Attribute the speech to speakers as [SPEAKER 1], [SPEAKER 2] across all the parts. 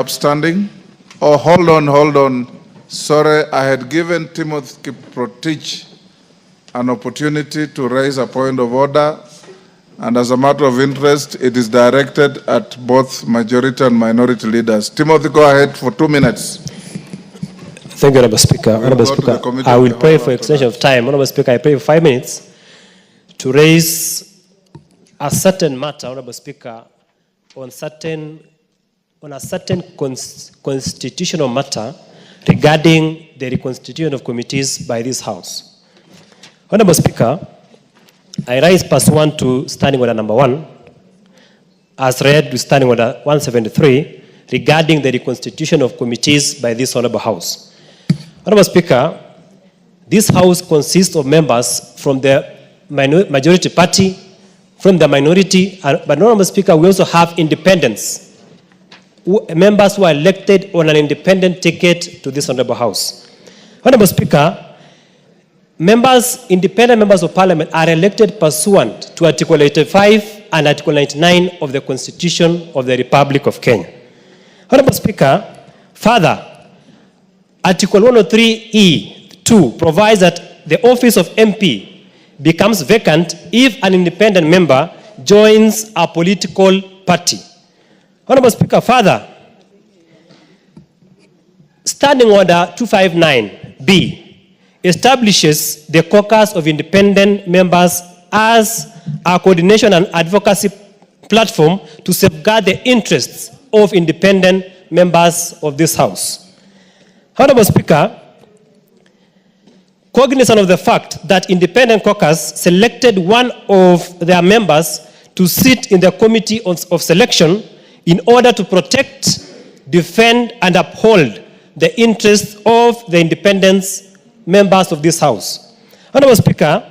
[SPEAKER 1] Upstanding. Oh, hold on. Sorry, I had given Timothy Kiprotich an opportunity to raise a point of order, and as a matter of interest, it is directed at both majority and minority leaders. Timothy, go ahead for 2 minutes.
[SPEAKER 2] Thank you, Honorable Speaker. Honorable Speaker, I will pray for extension of time. Honorable Speaker, I pray for 5 minutes to raise a certain matter, Honorable Speaker, on a certain constitutional matter regarding the reconstitution of committees by this House. Honorable Speaker, I rise pursuant to Standing Order number 1, as read with Standing Order 173, regarding the reconstitution of committees by this Honorable House. Honorable Speaker, this House consists of members from the majority party, from the minority, but Honorable Speaker, we also have independents, members who are elected on an independent ticket to this Honorable House. Honorable Speaker, independent members of Parliament are elected pursuant to Article 85 and Article 99 of the Constitution of the Republic of Kenya. Honorable Speaker, further, Article 103(e)(2) provides that the office of MP becomes vacant if an independent member joins a political party. Honorable Speaker, further, Standing Order 259(b) establishes the caucus of independent members as a coordination and advocacy platform to safeguard the interests of independent members of this House. Honorable Speaker, cognizant of the fact that independent caucus selected one of their members to sit in the committee of selection in order to protect, defend, and uphold the interests of the independent members of this House. Honorable Speaker,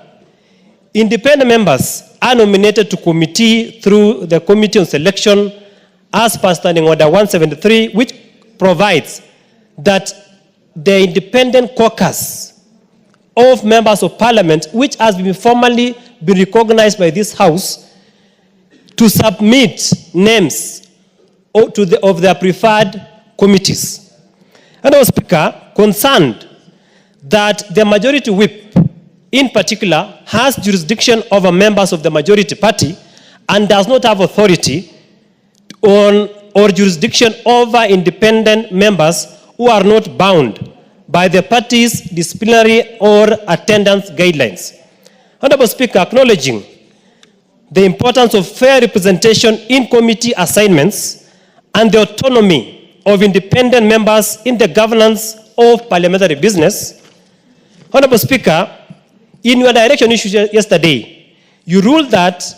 [SPEAKER 2] independent members are nominated to committee through the Committee on Selection as per Standing Order 173, which provides that the independent caucus of members of Parliament, which has been formally been recognized by this House, to submit names of their preferred committees. Honorable Speaker, concerned that the majority whip, in particular, has jurisdiction over members of the majority party and does not have authority on or jurisdiction over independent members who are not bound by the party's disciplinary or attendance guidelines. Honorable Speaker, acknowledging the importance of fair representation in committee assignments and the autonomy of independent members in the governance of parliamentary business, Honorable Speaker, in your direction issued yesterday, you ruled that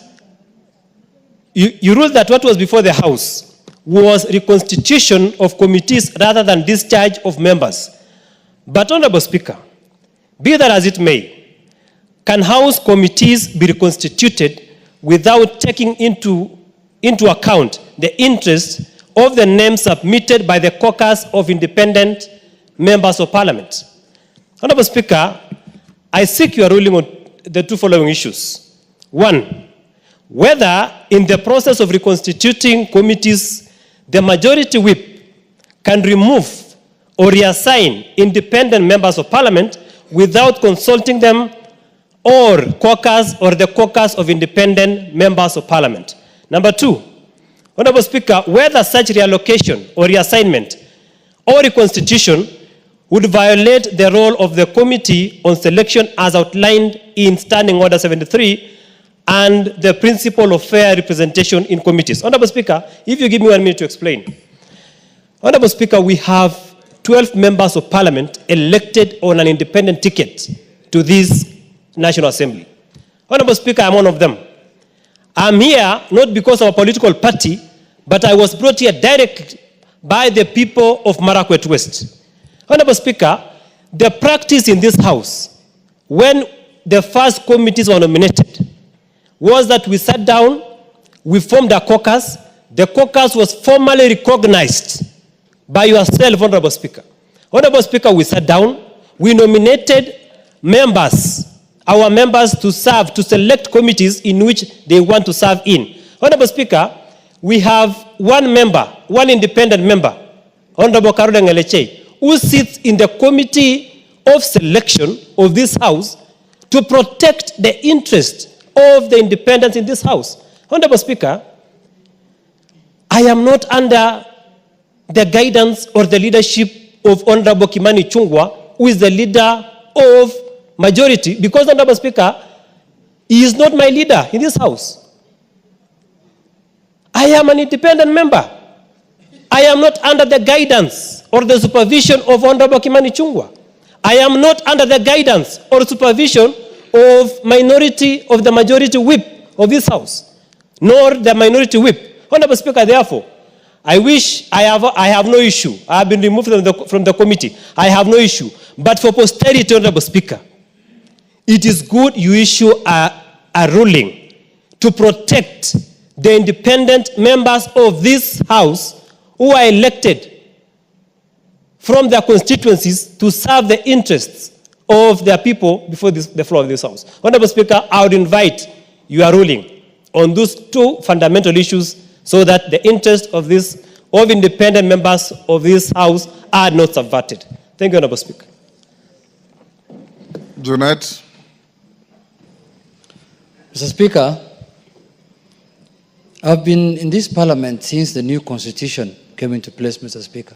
[SPEAKER 2] what was before the House was reconstitution of committees rather than discharge of members. But Honorable Speaker, be that as it may, can House committees be reconstituted without taking into account the interests of the names submitted by the caucus of independent members of Parliament? Honorable Speaker, I seek your ruling on the two following issues. One, whether in the process of reconstituting committees, the majority whip can remove or reassign independent members of Parliament without consulting them or the caucus of independent members of Parliament. Number two, Honorable Speaker, whether such reallocation or reassignment or reconstitution would violate the role of the Committee on Selection as outlined in Standing Order 73 and the principle of fair representation in committees. Honorable Speaker, if you give me 1 minute to explain. Honorable Speaker, we have 12 members of Parliament elected on an independent ticket to this National Assembly. Honorable Speaker, I'm one of them. I'm here not because of a political party, but I was brought here directly by the people of Marakwet West. Honorable Speaker, the practice in this House, when the first committees were nominated, was that we sat down, we formed a caucus. The caucus was formally recognized by yourself, Honorable Speaker. Honorable Speaker, we sat down, we nominated members, our members to serve, to select committees in which they want to serve in. Honorable Speaker, we have one independent member Honorable Karole Ngeleche, who sits in the committee of selection of this house to protect the interest of the independents in this house. Honorable Speaker, I am not under the guidance or the leadership of Honorable Kimani Ichugwa, who is the leader of majority, because, Honorable Speaker, he is not my leader in this house. I am an independent member. I am not under the guidance or the supervision of Honorable Kimani Ichugwa. I am not under the guidance or supervision of the majority whip of this house, nor the minority whip. Honorable Speaker, therefore, I have no issue. I have been removed from the committee. I have no issue. But for posterity, Honorable Speaker, it is good you issue a ruling to protect the independent members of this house who are elected from their constituencies to serve the interests of their people before the floor of this house. Honorable Speaker, I would invite your ruling on those two fundamental issues so that the interests of independent members of this house are not subverted. Thank you, Honorable Speaker.
[SPEAKER 1] Junet.
[SPEAKER 3] Mr. Speaker, I've been in this parliament since the new constitution came into place, Mr. Speaker.